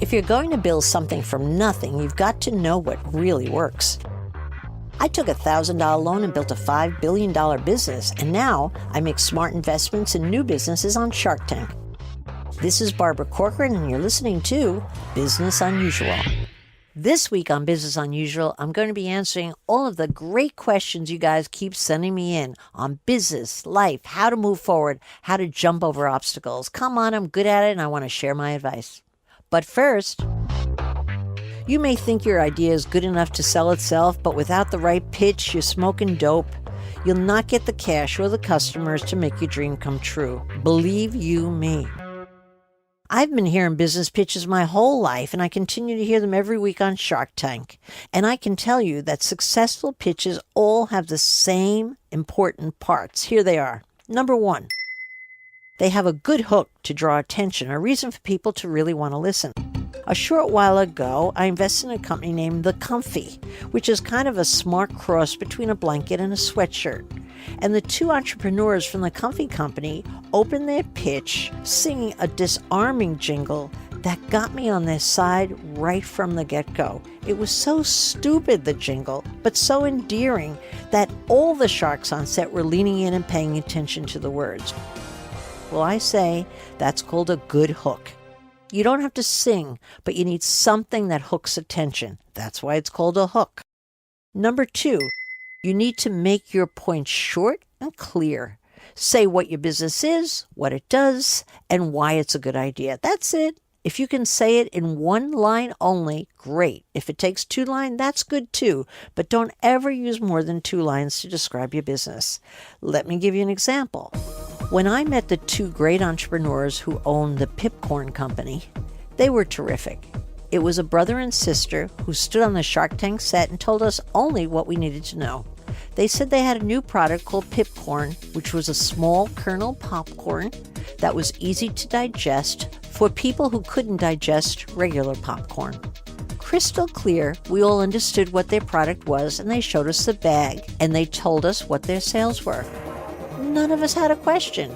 If you're going to build something from nothing, you've got to know what really works. I took a $1,000 loan and built a $5 billion business, and now I make smart investments in new businesses on Shark Tank. This is Barbara Corcoran, and you're listening to Business Unusual. This week on Business Unusual, I'm going to be answering all of the great questions you guys keep sending me in on business, life, how to move forward, how to jump over obstacles. Come on, I'm good at it, and I want to share my advice. But first, you may think your idea is good enough to sell itself, but without the right pitch, you're smoking dope. You'll not get the cash or the customers to make your dream come true. Believe you me. I've been hearing business pitches my whole life, and I continue to hear them every week on Shark Tank. And I can tell you that successful pitches all have the same important parts. Here they are. Number one, they have a good hook to draw attention, a reason for people to really want to listen. A short while ago, I invested in a company named The Comfy, which is kind of a smart cross between a blanket and a sweatshirt. And the two entrepreneurs from the Comfy Company opened their pitch singing a disarming jingle that got me on their side right from the get-go. It was so stupid, the jingle, but so endearing that all the sharks on set were leaning in and paying attention to the words. Well, I say that's called a good hook. You don't have to sing, but you need something that hooks attention. That's why it's called a hook. Number two, you need to make your point short and clear. Say what your business is, what it does, and why it's a good idea. That's it. If you can say it in one line only, great. If it takes 2 lines, that's good too. But don't ever use more than 2 lines to describe your business. Let me give you an example. When I met the 2 great entrepreneurs who owned the Pipcorn Company, they were terrific. It was a brother and sister who stood on the Shark Tank set and told us only what we needed to know. They said they had a new product called Pipcorn, which was a small kernel popcorn that was easy to digest for people who couldn't digest regular popcorn. Crystal clear, we all understood what their product was, and they showed us the bag, and they told us what their sales were. None of us had a question.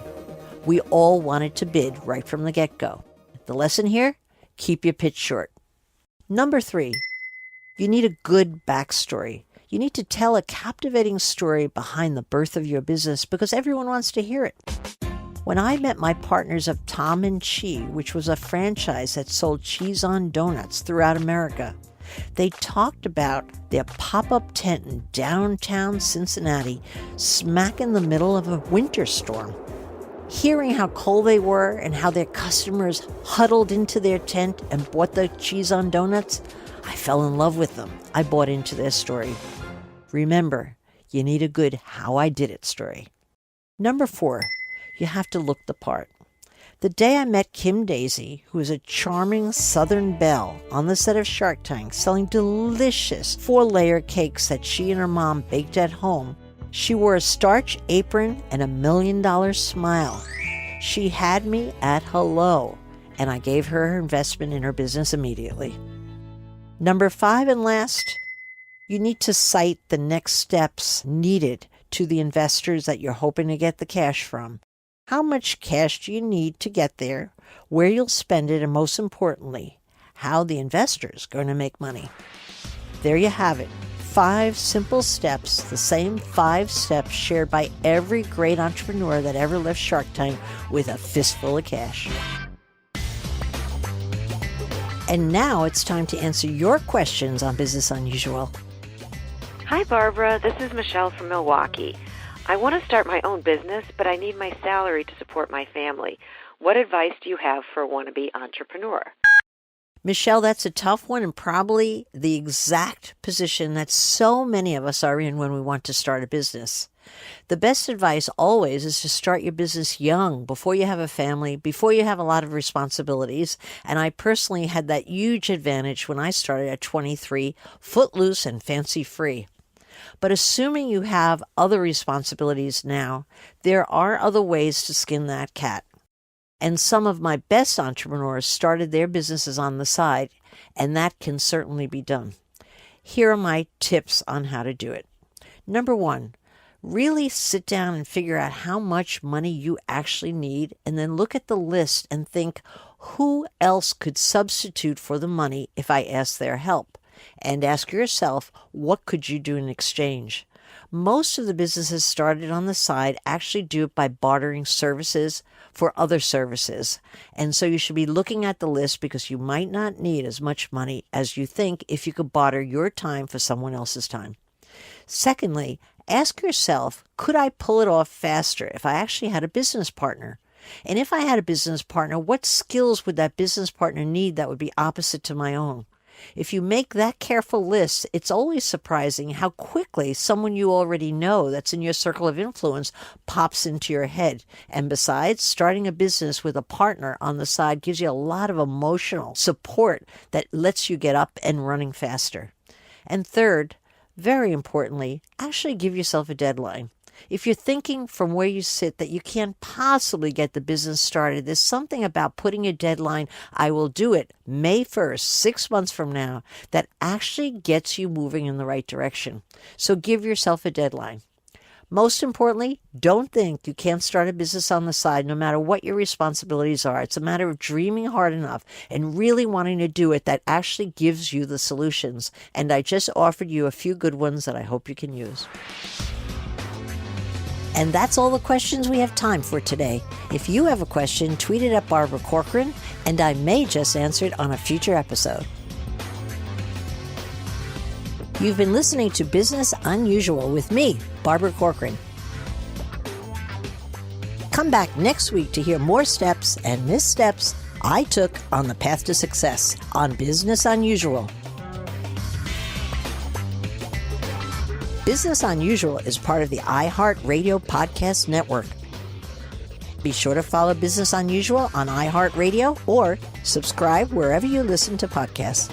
We all wanted to bid right from the get-go. The lesson here? Keep your pitch short. Number 3, you need a good backstory. You need to tell a captivating story behind the birth of your business because everyone wants to hear it. When I met my partners of Tom and Chi, which was a franchise that sold cheese on donuts throughout America, they talked about their pop-up tent in downtown Cincinnati, smack in the middle of a winter storm. Hearing how cold they were and how their customers huddled into their tent and bought the cheese on donuts, I fell in love with them. I bought into their story. Remember, you need a good how I did it story. Number 4, you have to look the part. The day I met Kim Daisy, who is a charming Southern belle, on the set of Shark Tank selling delicious 4-layer cakes that she and her mom baked at home, she wore a starch apron and $1 million smile. She had me at hello, and I gave her her investment in her business immediately. Number 5 and last, you need to cite the next steps needed to the investors that you're hoping to get the cash from. How much cash do you need to get there, where you'll spend it, and most importantly, how the investor's going to make money. There you have it. 5 simple steps, the same 5 steps shared by every great entrepreneur that ever left Shark Tank with a fistful of cash. And now it's time to answer your questions on Business Unusual. Hi, Barbara. This is Michelle from Milwaukee. I want to start my own business, but I need my salary to support my family. What advice do you have for a wannabe entrepreneur? Michelle, that's a tough one and probably the exact position that so many of us are in when we want to start a business. The best advice always is to start your business young, before you have a family, before you have a lot of responsibilities. And I personally had that huge advantage when I started at 23, footloose and fancy-free. But assuming you have other responsibilities now, there are other ways to skin that cat. And some of my best entrepreneurs started their businesses on the side, and that can certainly be done. Here are my tips on how to do it. Number 1, really sit down and figure out how much money you actually need, and then look at the list and think, who else could substitute for the money if I asked their help? And ask yourself, what could you do in exchange? Most of the businesses started on the side actually do it by bartering services for other services. And so you should be looking at the list because you might not need as much money as you think if you could barter your time for someone else's time. Secondly, ask yourself, could I pull it off faster if I actually had a business partner? And if I had a business partner, what skills would that business partner need that would be opposite to my own? If you make that careful list, it's always surprising how quickly someone you already know that's in your circle of influence pops into your head. And besides, starting a business with a partner on the side gives you a lot of emotional support that lets you get up and running faster. And third, very importantly, actually give yourself a deadline. If you're thinking from where you sit that you can't possibly get the business started, there's something about putting a deadline, I will do it May 1st, 6 months from now, that actually gets you moving in the right direction. So give yourself a deadline. Most importantly, don't think you can't start a business on the side no matter what your responsibilities are. It's a matter of dreaming hard enough and really wanting to do it that actually gives you the solutions. And I just offered you a few good ones that I hope you can use. And that's all the questions we have time for today. If you have a question, tweet it at Barbara Corcoran, and I may just answer it on a future episode. You've been listening to Business Unusual with me, Barbara Corcoran. Come back next week to hear more steps and missteps I took on the path to success on Business Unusual. Business Unusual is part of the iHeartRadio podcast network. Be sure to follow Business Unusual on iHeartRadio or subscribe wherever you listen to podcasts.